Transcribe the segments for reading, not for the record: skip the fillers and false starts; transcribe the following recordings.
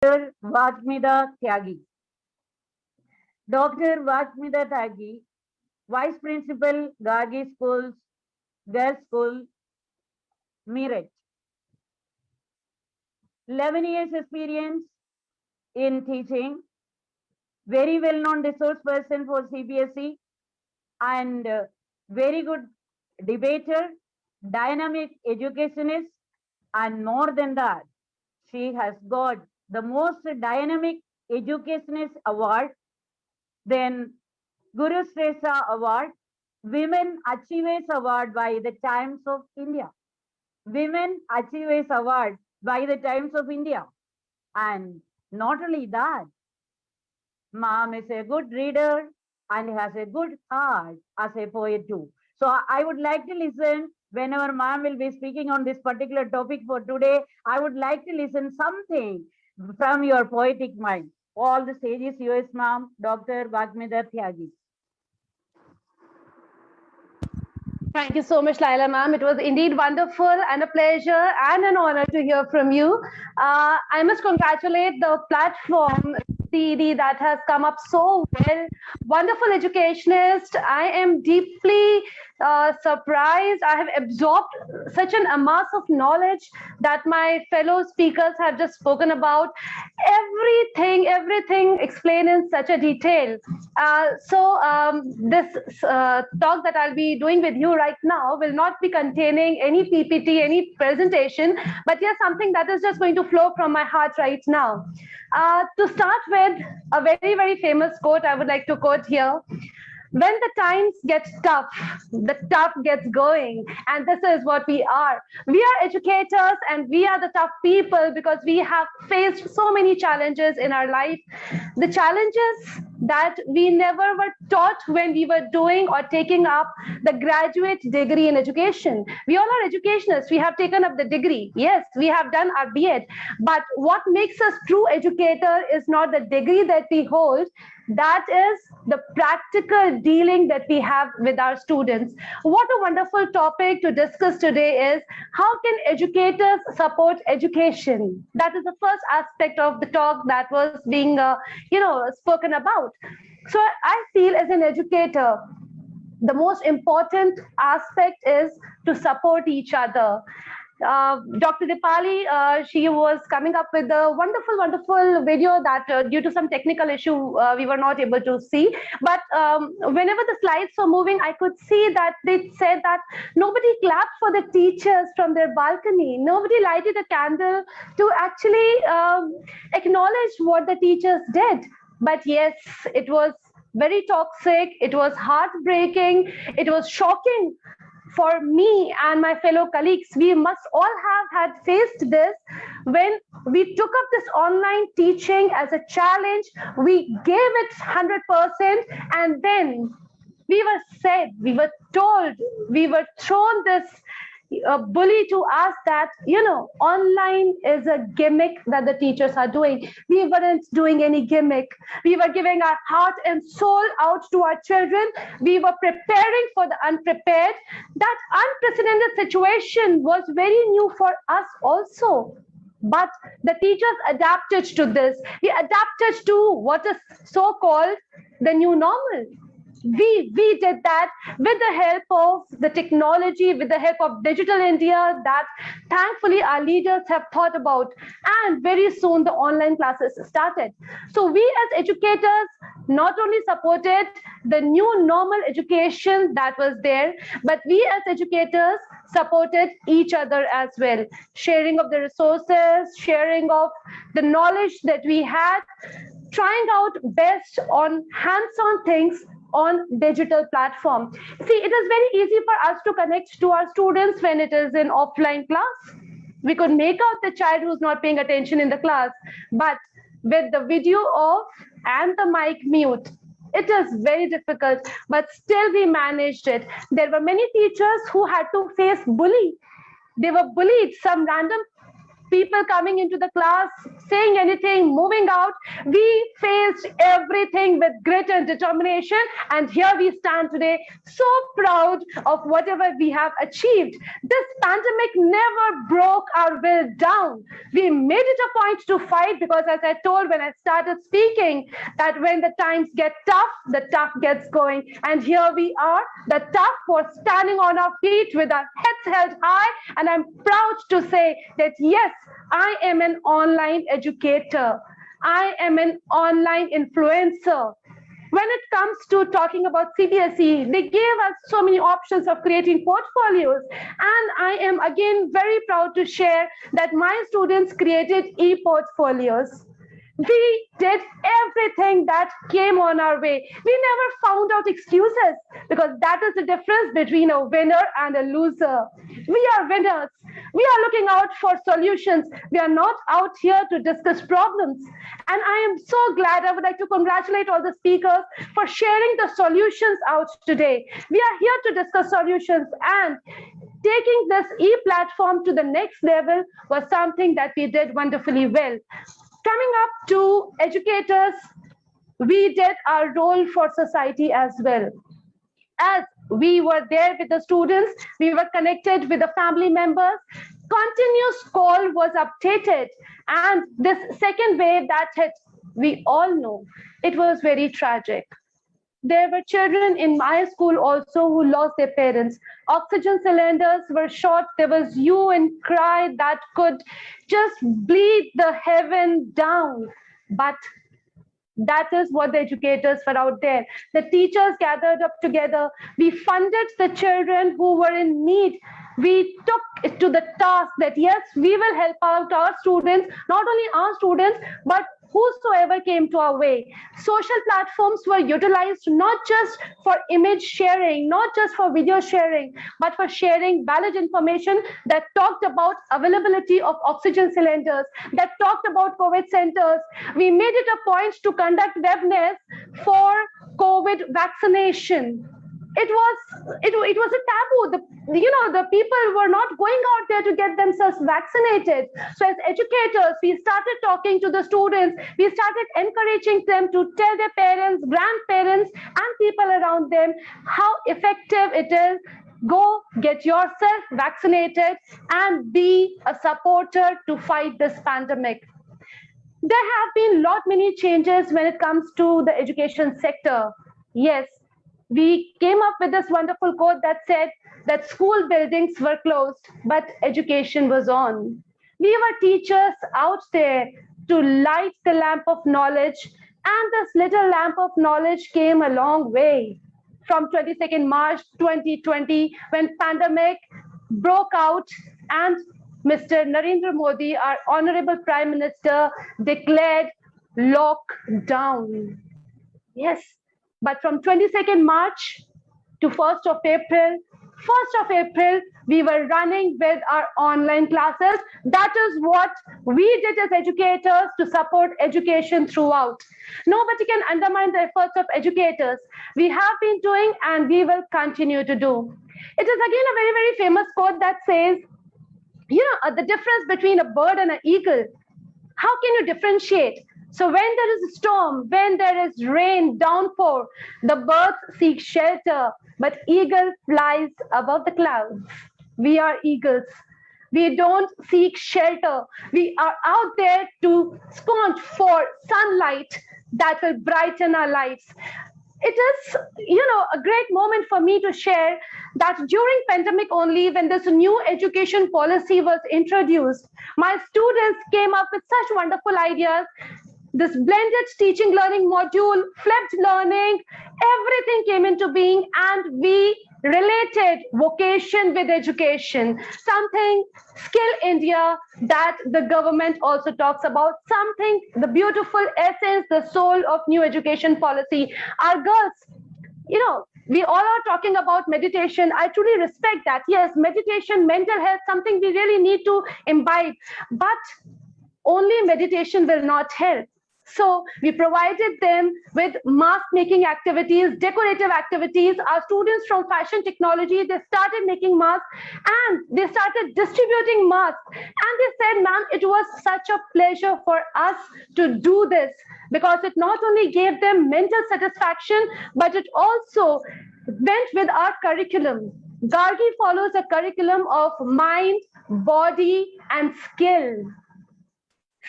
Dr. Vachmida Tyagi. Dr. Vachmida Tyagi, Vice Principal, Gargi Schools, Girls School, Meerut. 11 years experience in teaching, very well-known resource person for CBSE, and very good debater, dynamic educationist, and more than that, she has got the most dynamic educationist award, then Guru Shrestha Award, Women Achievers Award by the Times of India. Women Achievers Award by the Times of India. And not only that, mom is a good reader and has a good heart as a poet too. So I would like to listen whenever mom will be speaking on this particular topic for today. I would like to listen something from your poetic mind. All the stages yours, mom, Dr. Vachmida Tyagi. Thank you so much, Laila ma'am. It was indeed wonderful and a pleasure and an honor to hear from you. I must congratulate the platform CD that has come up so well. Wonderful educationist. I am deeply surprised. I have absorbed such an amass of knowledge that my fellow speakers have just spoken about. Everything explained in such a detail. This talk that I'll be doing with you right now will not be containing any PPT, any presentation, but yes, something that is just going to flow from my heart right now. To start with, a very famous quote I would like to quote here. When the times get tough, the tough gets going. And this is what we are. We are educators and we are the tough people because we have faced so many challenges in our life. The challenges that we never were taught when we were doing or taking up the graduate degree in education. We all are educationists. We have taken up the degree. Yes, we have done our B.Ed. But what makes us true educator is not the degree that we hold. That is the practical dealing that we have with our students. What a wonderful topic to discuss today is how can educators support education? That is the first aspect of the talk that was being spoken about. So I feel as an educator, the most important aspect is to support each other. Dr. Dipali, she was coming up with a wonderful video that due to some technical issue, we were not able to see. But whenever the slides were moving, I could see that they said that nobody clapped for the teachers from their balcony. Nobody lighted a candle to actually acknowledge what the teachers did. But yes, it was very toxic. It was heartbreaking. It was shocking for me and my fellow colleagues. We must all have had faced this when we took up this online teaching as a challenge. We gave it 100%, and then we were said, we were told, we were thrown this bully to us that, online is a gimmick that the teachers are doing. We weren't doing any gimmick. We were giving our heart and soul out to our children. We were preparing for the unprepared. That unprecedented situation was very new for us also. But the teachers adapted to this. We adapted to what is so-called the new normal. We did that with the help of the technology, with the help of Digital India that thankfully our leaders have thought about. And very soon the online classes started. So we as educators not only supported the new normal education that was there, but we as educators supported each other as well. Sharing of the resources, sharing of the knowledge that we had, trying out best on hands-on things on digital platform. See, it is very easy for us to connect to our students when it is in offline class. We could make out the child who's not paying attention in the class, but with the video off and the mic mute, it is very difficult, but still we managed it. There were many teachers who had to face bully. They were bullied. Some random people coming into the class, saying anything, moving out. We faced everything with grit and determination. And here we stand today, so proud of whatever we have achieved. This pandemic never broke our will down. We made it a point to fight because, as I told when I started speaking, that when the times get tough, the tough gets going. And here we are, the tough for standing on our feet with our heads held high. And I'm proud to say that, yes, I am an online educator. I am an online influencer. When it comes to talking about CBSE, they gave us so many options of creating portfolios. And I am again very proud to share that my students created e-portfolios. We did everything that came on our way. We never found out excuses, because that is the difference between a winner and a loser. We are winners. We are looking out for solutions. We are not out here to discuss problems. And I am so glad. I would like to congratulate all the speakers for sharing the solutions out today. We are here to discuss solutions, and taking this e-platform to the next level was something that we did wonderfully well. Coming up to educators, we did our role for society as well. As we were there with the students, we were connected with the family members. Continuous call was updated, and this second wave that hit, we all know, it was very tragic. There were children in my school also who lost their parents. Oxygen cylinders were short. There was hue and cry that could just bleed the heaven down. But that is what the educators were out there. The teachers gathered up together. We funded the children who were in need. We took it to the task that, yes, we will help out our students, not only our students, but whosoever came to our way. Social platforms were utilized not just for image sharing, not just for video sharing, but for sharing valid information that talked about availability of oxygen cylinders, that talked about COVID centers. We made it a point to conduct webinars for COVID vaccination. It was a taboo. The people were not going out there to get themselves vaccinated. So as educators, we started talking to the students. We started encouraging them to tell their parents, grandparents, and people around them how effective it is. Go get yourself vaccinated and be a supporter to fight this pandemic. There have been many changes when it comes to the education sector. Yes, we came up with this wonderful quote that said that school buildings were closed, but education was on. We were teachers out there to light the lamp of knowledge, and this little lamp of knowledge came a long way. From 22nd March 2020, when pandemic broke out and Mr. Narendra Modi, our Honorable Prime Minister, declared lockdown. Yes. But from 22nd March to 1st of April, we were running with our online classes. That is what we did as educators to support education throughout. Nobody can undermine the efforts of educators. We have been doing, and we will continue to do. It is again a very, very famous quote that says, the difference between a bird and an eagle. How can you differentiate? So when there is a storm, when there is rain, downpour, the birds seek shelter, but eagle flies above the clouds. We are eagles. We don't seek shelter. We are out there to sponge for sunlight that will brighten our lives. It is, a great moment for me to share that during pandemic only, when this new education policy was introduced, my students came up with such wonderful ideas. This blended teaching learning module, flipped learning, everything came into being, and we related vocation with education, something Skill India that the government also talks about, something, the beautiful essence, the soul of new education policy. Our girls, we all are talking about meditation. I truly respect that. Yes, meditation, mental health, something we really need to imbibe, but only meditation will not help. So we provided them with mask making activities, decorative activities. Our students from fashion technology, they started making masks and they started distributing masks. And they said, ma'am, it was such a pleasure for us to do this because it not only gave them mental satisfaction, but it also went with our curriculum. Gargi follows a curriculum of mind, body, and skill.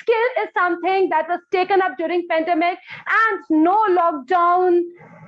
Skill is something that was taken up during pandemic, and no lockdown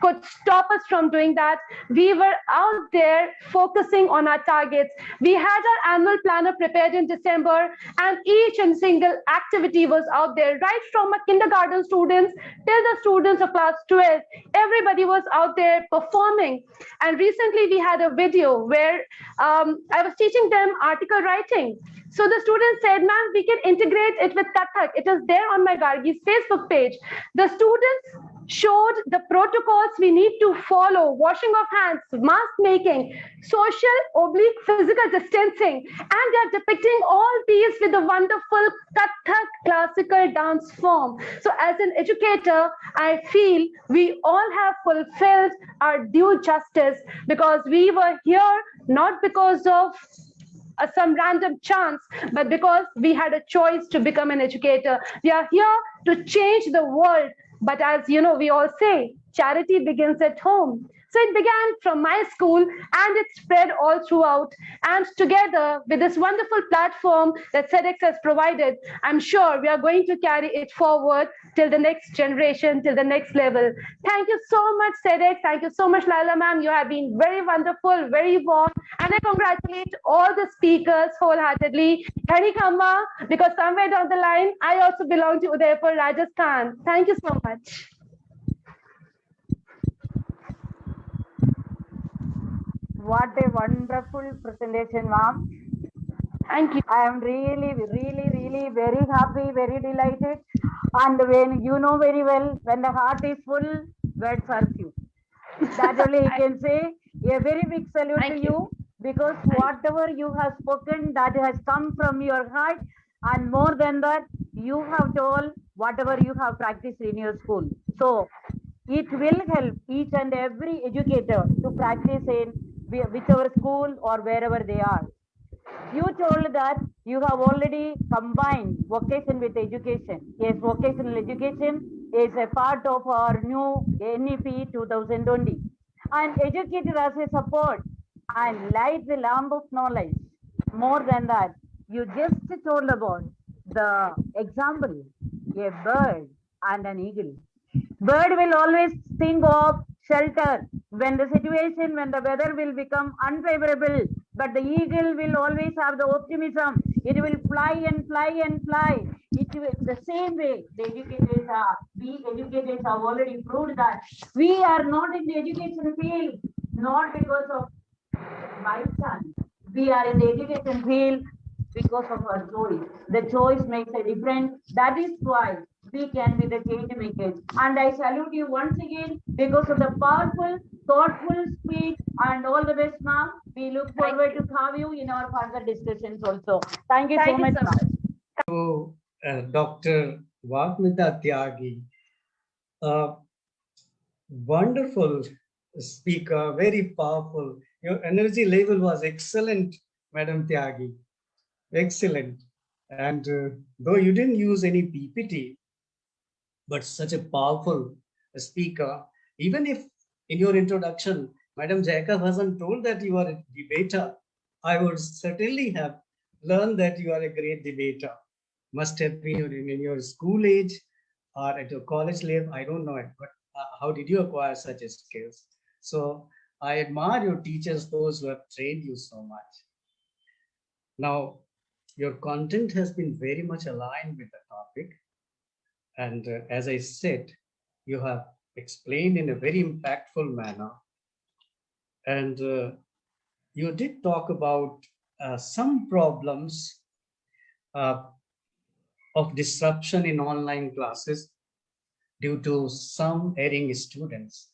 could stop us from doing that. We were out there focusing on our targets. We had our annual planner prepared in December, and each and single activity was out there, right from a kindergarten students till the students of class 12. Everybody was out there performing. And recently we had a video where I was teaching them article writing. So the students said, ma'am, we can integrate it with Kathak. It is there on my Gargi's Facebook page. The students showed the protocols we need to follow: washing of hands, mask making, social/physical distancing, and they are depicting all these with the wonderful Kathak classical dance form. So as an educator, I feel we all have fulfilled our due justice because we were here not because of some random chance, but because we had a choice to become an educator. We are here to change the world. But as you know, we all say, charity begins at home. So it began from my school and it spread all throughout. And together with this wonderful platform that SEDEX has provided, I'm sure we are going to carry it forward till the next generation, till the next level. Thank you so much, SEDEX. Thank you so much, Laila ma'am. You have been very wonderful, very warm. And I congratulate all the speakers wholeheartedly. Dhani Khamma, because somewhere down the line, I also belong to Udaipur, Rajasthan. Thank you so much. What a wonderful presentation, ma'am. Thank you. I am really very happy, very delighted. And when you know very well, when the heart is full, words are few. That only I can say. A very big salute to you because whatever you have spoken, that has come from your heart. And more than that, you have told whatever you have practiced in your school. So it will help each and every educator to practice in whichever school or wherever they are. You told that you have already combined vocation with education. Yes, vocational education is a part of our new NEP 2020. And educator as a support and light the lamp of knowledge. More than that, you just told about the example, a bird and an eagle. Bird will always think of shelter when the situation, when the weather will become unfavorable, but the eagle will always have the optimism. It will fly and fly and fly. It will the same way the educators are. We educators have already proved that we are not in the education field, not because of by chance. We are in the education field because of our choice. The choice makes a difference. That is why we can be the change makers. And I salute you once again because of the powerful, thoughtful speech and all the best, ma'am. We look forward to have you in our further discussions also. Thank you so much, ma'am. So, Dr. Vagmita Tyagi, wonderful speaker, very powerful. Your energy level was excellent, Madam Tyagi, excellent. And though you didn't use any PPT, but such a powerful speaker, even if in your introduction, Madam Jacob hasn't told that you are a debater, I would certainly have learned that you are a great debater. Must have been in your school age or at your college level, I don't know it, but how did you acquire such a skills? So I admire your teachers, those who have trained you so much. Now, your content has been very much aligned with the topic. And as I said, you have explained in a very impactful manner. And you did talk about some problems of disruption in online classes due to some erring students.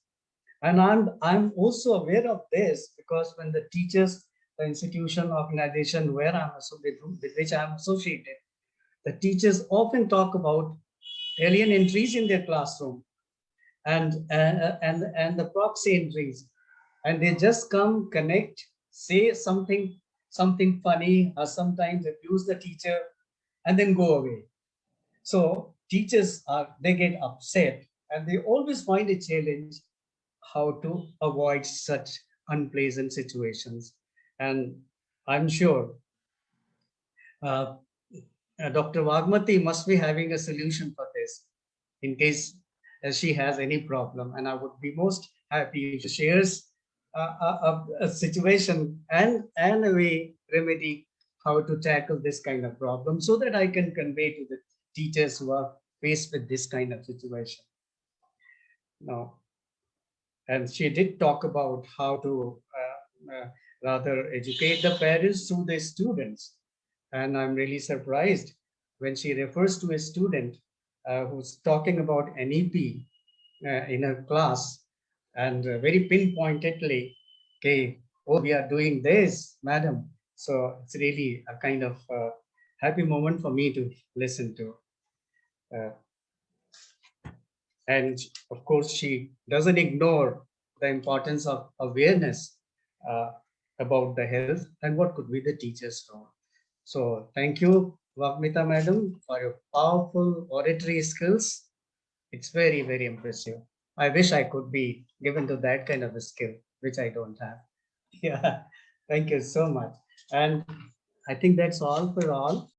And I'm also aware of this because when the teachers, the institution, organization where with which I'm associated, the teachers often talk about alien entries in their classroom and the proxy entries, and they just come, connect, say something funny, or sometimes abuse the teacher, and then go away. So teachers they get upset, and they always find a challenge how to avoid such unpleasant situations. And I'm sure uh, Dr. Vagmati must be having a solution for this in case she has any problem. And I would be most happy if she shares a situation and a way remedy how to tackle this kind of problem, so that I can convey to the teachers who are faced with this kind of situation. Now, and she did talk about how to rather educate the parents through their students. And I'm really surprised when she refers to a student who's talking about NEP in her class, and very pinpointedly, okay, oh, we are doing this, madam. So it's really a kind of happy moment for me to listen to. And of course, she doesn't ignore the importance of awareness about the health and what could be the teacher's role. So thank you, Vagmita madam, for your powerful oratory skills. It's very, very impressive. I wish I could be given to that kind of a skill, which I don't have. Yeah, thank you so much. And I think that's all for all.